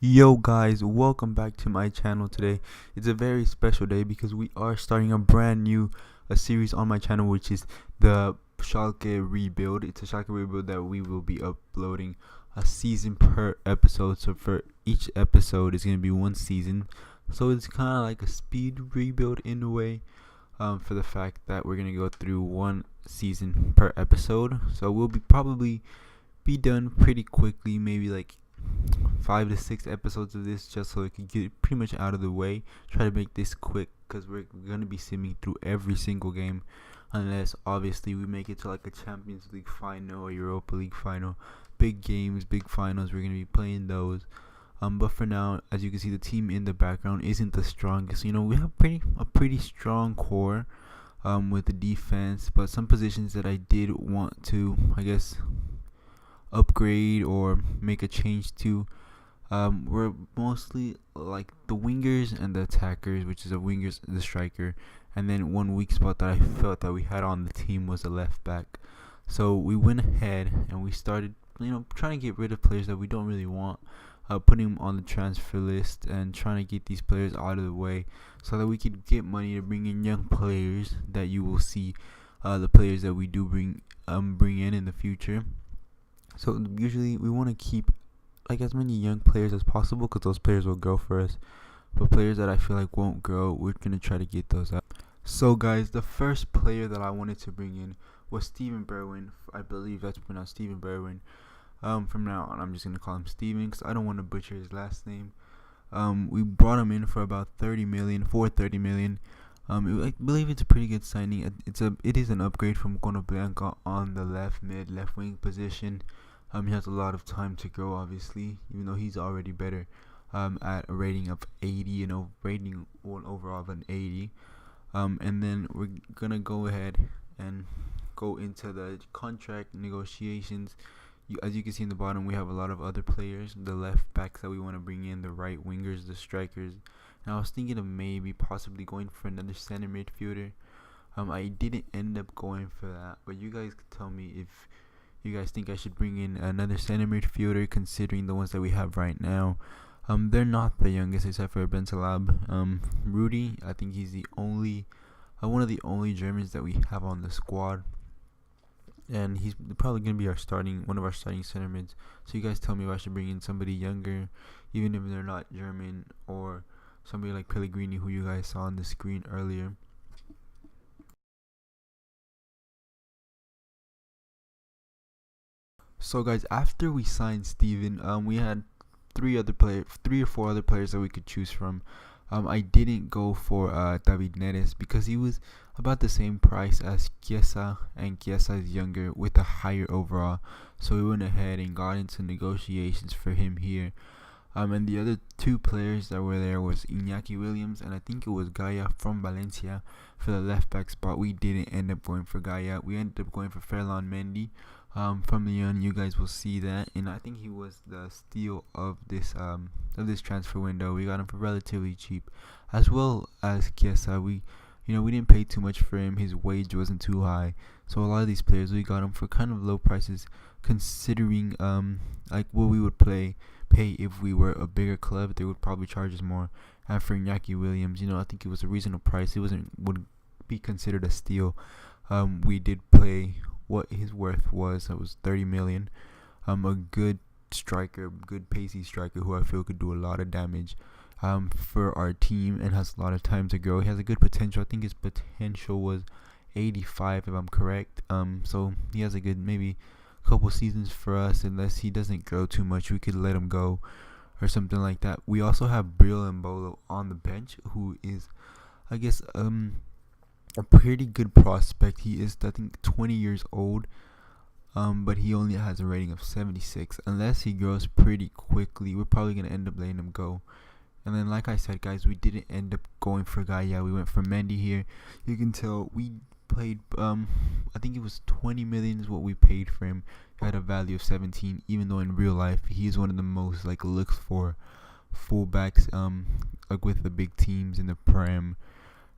Yo guys, welcome back to my channel today. It's a very special day because we are starting a brand new series on my channel, which is the Shalke rebuild. It's a Shalke rebuild that we will be uploading a season per episode. So for each episode is going to be one season. So it's kind of like a speed rebuild in a way, for the fact that we're going to go through one season per episode. So we'll probably be done pretty quickly, maybe like 5 to 6 episodes of this, just so it can get pretty much out of the way. Try to make this quick because we're gonna be simming through every single game, unless obviously we make it to like a Champions League final or Europa League final. Big games, big finals, we're gonna be playing those. But for now, as you can see, the team in the background isn't the strongest. We have a pretty strong core with the defense, but some positions that I did want to, I guess, upgrade or make a change to. We're mostly like the wingers and the attackers, which is the wingers and the striker, and then one weak spot that I felt that we had on the team was the left back. So we went ahead and we started, trying to get rid of players that we don't really want, putting them on the transfer list and trying to get these players out of the way so that we could get money to bring in young players that you will see, the players that we do bring in the future. So usually we want to keep like as many young players as possible because those players will grow for us. But players that I feel like won't grow, we're gonna try to get those out. So guys, the first player that I wanted to bring in was Steven Berwin. I believe that's pronounced Steven Berwin. From now on, I'm just gonna call him Steven because I don't want to butcher his last name. We brought him in for about 30 million. I believe it's a pretty good signing. It is an upgrade from Blanca on the left wing position. He has a lot of time to grow, obviously, even though he's already better at a rating of 80, rating one overall of an 80. And then we're gonna go ahead and go into the contract negotiations. As you can see in the bottom, we have a lot of other players, the left backs that we want to bring in, the right wingers, the strikers. And I was thinking of maybe possibly going for another center midfielder. I didn't end up going for that, but you guys could tell me if you guys think I should bring in another center midfielder, considering the ones that we have right now. They're not the youngest except for Ben Salab. Rudy, I think he's the only one of the only Germans that we have on the squad, and he's probably gonna be one of our starting center mids. So you guys tell me if I should bring in somebody younger, even if they're not German, or somebody like Pellegrini, who you guys saw on the screen earlier. So guys, after we signed Steven, we had three or four other players that we could choose from. I didn't go for David Neres because he was about the same price as Chiesa, and Chiesa is younger with a higher overall. So we went ahead and got into negotiations for him here. And the other two players that were there was Iñaki Williams and I think it was Gaia from Valencia for the left back spot. We didn't end up going for Gaia. We ended up going for Ferland Mendy from Lyon. You guys will see that, and I think he was the steal of this transfer window. We got him for relatively cheap, as well as Chiesa. We didn't pay too much for him. His wage wasn't too high, so a lot of these players we got them for kind of low prices, considering like what we would pay if we were a bigger club. They would probably charge us more. And for Iñaki Williams, I think it was a reasonable price. It would be considered a steal. We did play what his worth was. That was 30 million. A good striker, good pacey striker who I feel could do a lot of damage for our team and has a lot of time to grow. He has a good potential. I think his potential was 85 if I'm correct. So he has a good maybe couple seasons for us. Unless he doesn't grow too much, we could let him go or something like that. We also have Bril Mbolo on the bench, who is, I guess, a pretty good prospect. He is, I think, 20 years old, but he only has a rating of 76. Unless he grows pretty quickly, we're probably going to end up letting him go. And then, like I said, guys, we didn't end up going for Gaia. We went for Mendy here. You can tell we played, I think it was 20 million is what we paid for him. He had a value of 17, even though in real life, he's one of the most, looked for fullbacks, with the big teams in the Prem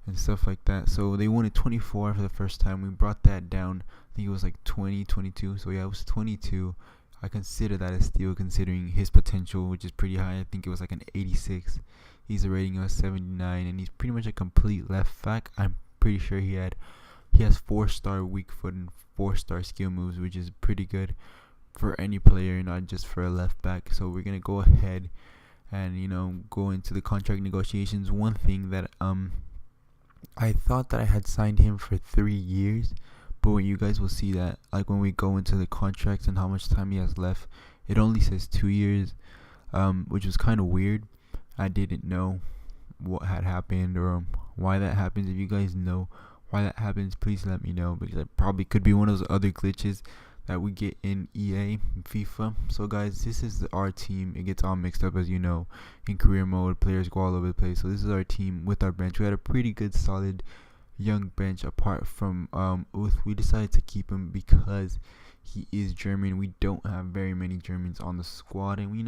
and stuff like that. So they wanted 24 for the first time. We brought that down. I think it was 20, 22. So yeah, it was 22. I consider that a steal considering his potential, which is pretty high. I think it was like an 86. He's a rating of 79, and he's pretty much a complete left back. I'm pretty sure he has 4-star weak foot and 4-star skill moves, which is pretty good for any player, not just for a left back. So we're gonna go ahead and go into the contract negotiations. One thing that I thought that I had signed him for 3 years, but when you guys will see that, like when we go into the contracts and how much time he has left, it only says 2 years, which was kind of weird. I didn't know what had happened or why that happens. If you guys know why that happens, please let me know, because it probably could be one of those other glitches that we get in EA and FIFA. So guys, this is our team. It gets all mixed up, as you know, in career mode. Players go all over the place. So this is our team with our bench. We had a pretty good, solid young bench. Apart from Uth, we decided to keep him because he is German. We don't have very many Germans on the squad, and we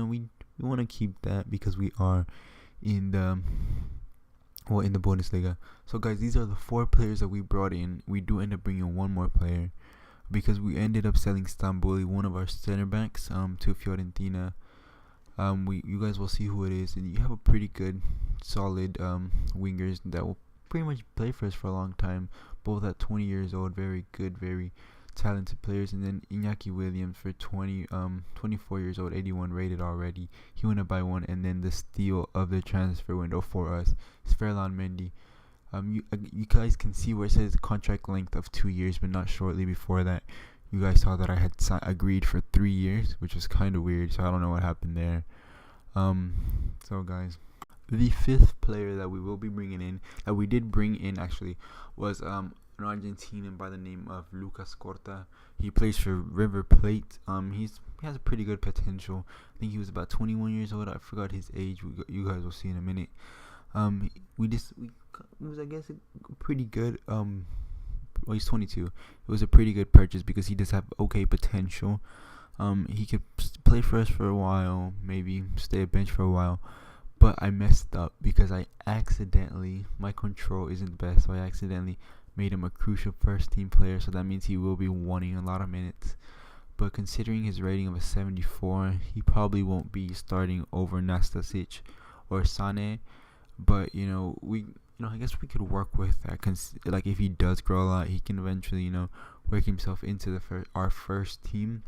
want to keep that because we are in the Bundesliga. So guys, these are the 4 players that we brought in. We do end up bringing one more player because we ended up selling Stamboli, one of our center backs, to Fiorentina. You guys will see who it is, and you have a pretty good, solid wingers that will pretty much play for us for a long time. Both at 20 years old, very good, very talented players. And then Iñaki Williams for 24 years old, 81 rated already. He went up by 1, and then the steal of the transfer window for us is Ferland Mendy. You guys can see where it says contract length of 2 years, but not shortly before that. You guys saw that I had agreed for 3 years, which was kind of weird. So I don't know what happened there. So guys, the 5th player that we will be bringing in, that we did bring in actually, was an Argentinian by the name of Lucas Corta. He plays for River Plate. He has a pretty good potential. I think he was about 21 years old. I forgot his age. You guys will see in a minute. It was, I guess, a pretty good. Well, he's 22. It was a pretty good purchase because he does have okay potential. He could play for us for a while, maybe stay a bench for a while. But I messed up because my control isn't the best, so I accidentally made him a crucial first team player. So that means he will be wanting a lot of minutes. But considering his rating of a 74, he probably won't be starting over Nastasic or Sane. But I guess we could work with that. Like if he does grow a lot, he can eventually work himself into our first team.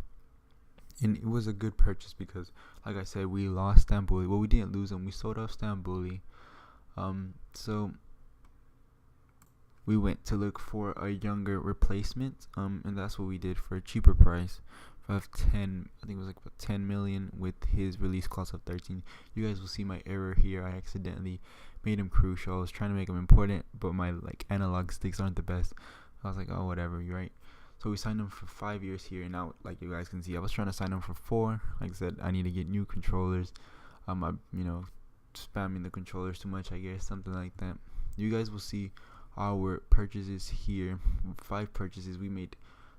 And it was a good purchase because, like I said, we lost Stamboli. Well, we didn't lose him. We sold off Stamboli. So we went to look for a younger replacement. And that's what we did for a cheaper price of 10. I think it was like about 10 million with his release clause of 13. You guys will see my error here. I accidentally made him crucial. I was trying to make him important, but my analog sticks aren't the best. I was like, oh, whatever, you're right. So we signed him for 5 years here, and now, like you guys can see, I was trying to sign him for 4. Like I said, I need to get new controllers. I'm spamming the controllers too much, I guess, something like that. You guys will see our purchases here. 5 purchases we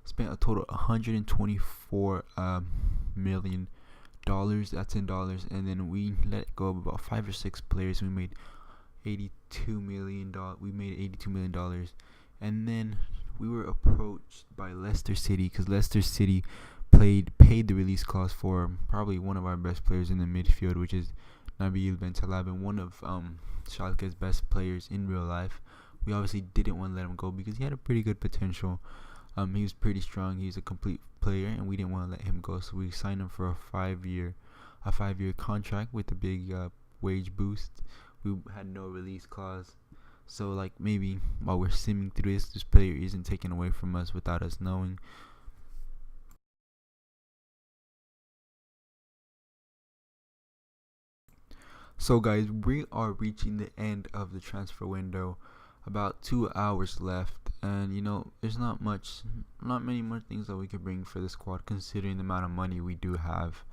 spent a total of $124 million. That's in dollars, and then we let go of about 5 or 6 players. We made $82 million. And then we were approached by Leicester City because Leicester City paid the release clause for probably one of our best players in the midfield, which is Nabil Bentaleb, and one of Schalke's best players in real life. We obviously didn't want to let him go because he had a pretty good potential. He was pretty strong. He was a complete player, and we didn't want to let him go. So we signed him for a 5-year contract with a big wage boost. We had no release clause. So maybe while we're simming through this player isn't taken away from us without us knowing. So guys, we are reaching the end of the transfer window. About 2 hours left, and there's not many more things that we could bring for the squad considering the amount of money we do have,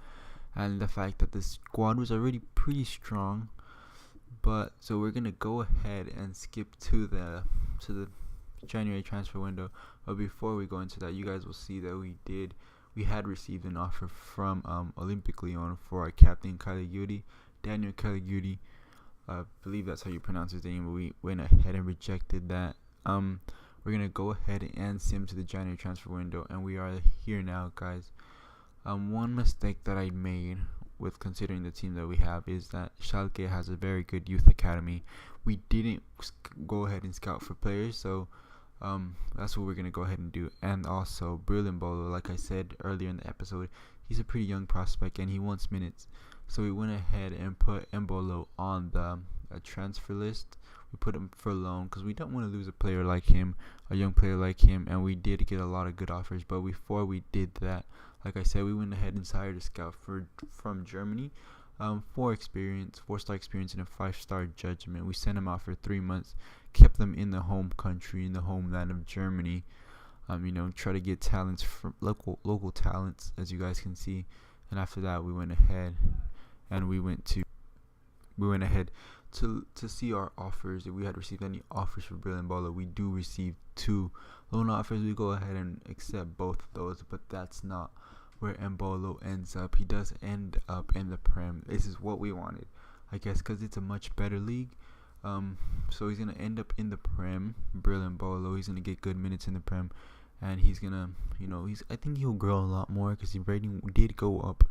and the fact that the squad was already pretty strong. But so we're gonna go ahead and skip to the January transfer window. But before we go into that, you guys will see that we had received an offer from Olympic Lyon for our captain Daniel Caligiuri. I believe that's how you pronounce his name, but we went ahead and rejected that. We're gonna go ahead and sim to the January transfer window, and we are here now, guys. One mistake that I made with considering the team that we have is that Schalke has a very good youth academy. We didn't go ahead and scout for players, so that's what we're gonna go ahead and do. And also, Bolo, like I said earlier in the episode, he's a pretty young prospect and he wants minutes. So we went ahead and put Mbolo on the transfer list. We put him for loan because we don't want to lose a player like him, a young player like him, and we did get a lot of good offers. But before we did that, like I said, we went ahead and hired a scout from Germany, 4-star experience, and a 5-star judgment. We sent him out for 3 months, kept them in the home country, in the homeland of Germany. Try to get talents from local talents, as you guys can see. And after that, we went ahead to see our offers. If we had received any offers for Bolo, we do receive 2 loan offers. We go ahead and accept both of those, but that's not where Mbolo ends up. He does end up in the Prem. This is what we wanted, I guess, because it's a much better league. So he's gonna end up in the Prem. Mbolo, he's gonna get good minutes in the Prem, and he's gonna, I think he'll grow a lot more because his rating did go up,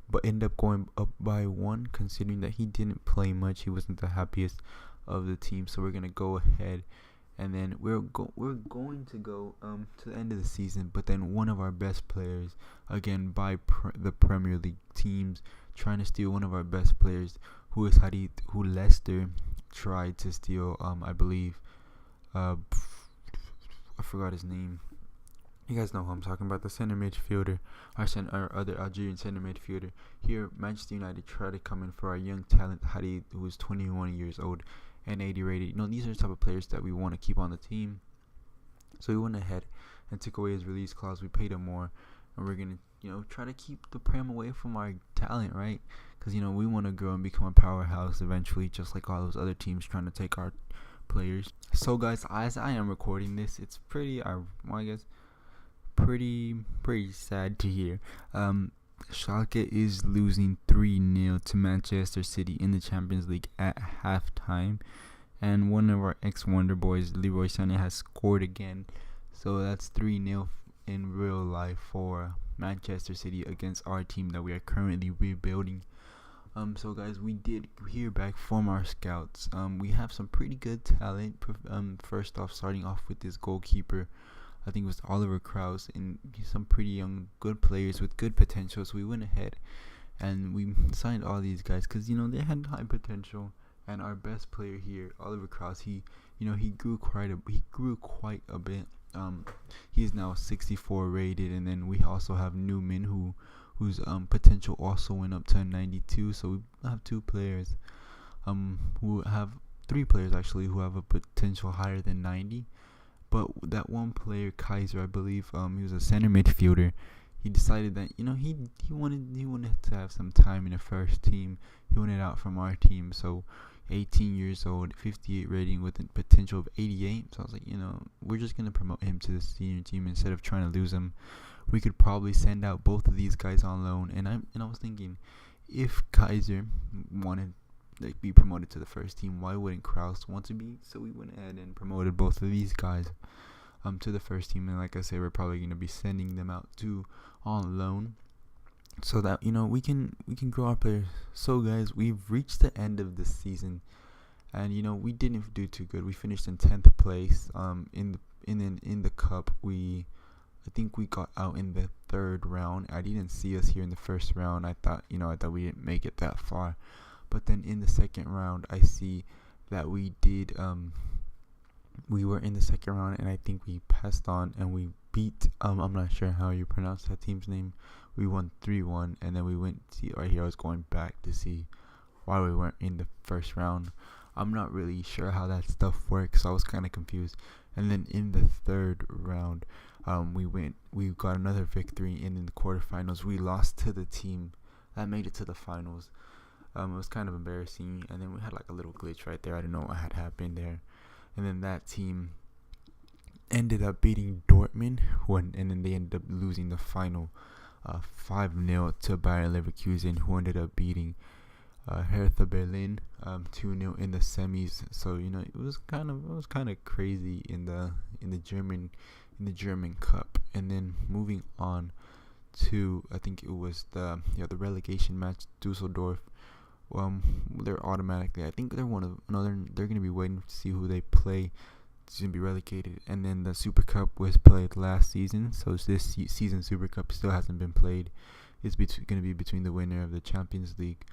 but end up going up by 1, considering that he didn't play much. He wasn't the happiest of the team. So we're gonna go ahead, and then we're going to go to the end of the season. But then one of our best players, again by the Premier League teams, trying to steal one of our best players, who Leicester tried to steal. I believe, I forgot his name. You guys know who I'm talking about, the center midfielder, our other Algerian center midfielder. Here, Manchester United tried to come in for our young talent, Hadid, who is 21 years old and 80 rated. These are the type of players that we want to keep on the team. So we went ahead and took away his release clause. We paid him more, and we're going to, try to keep the Prem away from our talent, right? Because, we want to grow and become a powerhouse eventually, just like all those other teams trying to take our players. So, guys, as I am recording this, it's pretty sad to hear. Schalke is losing 3-0 to Manchester City in the Champions League at halftime, and one of our ex-Wonder Boys, Leroy Sané, has scored again. So that's 3-0 in real life for Manchester City against our team that we are currently rebuilding. So guys, we did hear back from our scouts. We have some pretty good talent. First off, starting off with this goalkeeper, I think it was Oliver Krause, and some pretty young, good players with good potential. So we went ahead and we signed all these guys because they had high potential. And our best player here, Oliver Krause, he grew quite a bit. He is now 64 rated, and then we also have Newman, whose potential also went up to 92. So we have 3 players actually who have a potential higher than 90. But that one player, Kaiser, I believe, he was a center midfielder. He decided that he wanted to have some time in the first team. He wanted out from our team. So 18 years old, 58 rating with a potential of 88. So I was like, we're just gonna promote him to the senior team instead of trying to lose him. We could probably send out both of these guys on loan. And I was thinking, if Kaiser wanted be promoted to the first team, why wouldn't Krause want to be? So we went ahead and promoted both of these guys to the first team, and like I said, we're probably going to be sending them out on loan so that we can grow our players. So guys, we've reached the end of the season, and we didn't do too good. We finished in 10th place in the cup. I think we got out in the 3rd round. I didn't see us here in the first round. I thought we didn't make it that far. But then in the 2nd round, I see that we did. We were in the 2nd round, and I think we passed on and we beat. I'm not sure how you pronounce that team's name. We won 3-1, and then we went. See right here, I was going back to see why we weren't in the first round. I'm not really sure how that stuff works, so I was kind of confused. And then in the 3rd round, we got another victory, and in the quarterfinals, we lost to the team that made it to the finals. It was kind of embarrassing, and then we had like a little glitch right there. I don't know what had happened there, and then that team ended up beating Dortmund, and then they ended up losing the final 5-0 to Bayer Leverkusen, who ended up beating Hertha Berlin 2-0 in the semis. So it was kind of crazy in the German Cup. And then moving on to, I think it was the relegation match, Dusseldorf. They're automatically, I think they're they're gonna be waiting to see who they play. It's gonna be relegated. And then the Super Cup was played last season, so this season Super Cup still hasn't been played. It's gonna be between the winner of the Champions League,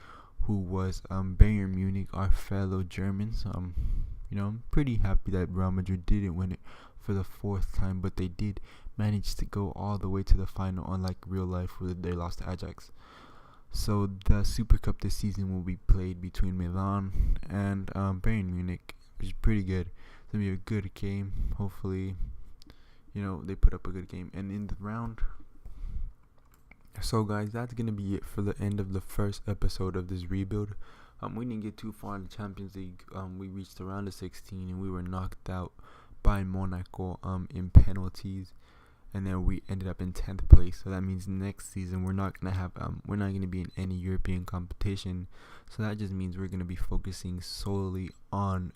who was Bayern Munich, our fellow Germans. I'm pretty happy that Real Madrid didn't win it for the 4th time, but they did manage to go all the way to the final, unlike real life where they lost to Ajax. So the Super Cup this season will be played between Milan and Bayern Munich, which is pretty good. It's gonna be a good game. Hopefully, they put up a good game. And in the round. So guys, that's gonna be it for the end of the first episode of this rebuild. We didn't get too far in the Champions League. We reached the round of 16 and we were knocked out by Monaco in penalties, and then we ended up in 10th place. So that means next season we're not gonna be in any European competition. So that just means we're gonna be focusing solely on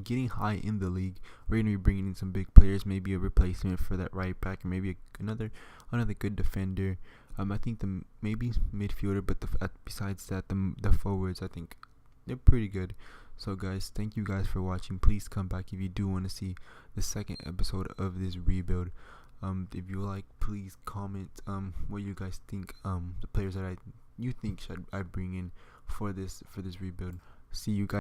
getting high in the league. We're gonna be bringing in some big players, maybe a replacement for that right back, or maybe another good defender. I think maybe midfielder, but besides that, the forwards, I think they're pretty good. So guys, thank you guys for watching. Please come back if you do want to see the second episode of this rebuild. If you like, please comment what you guys think, the players that you think should I bring in for this rebuild. See you guys.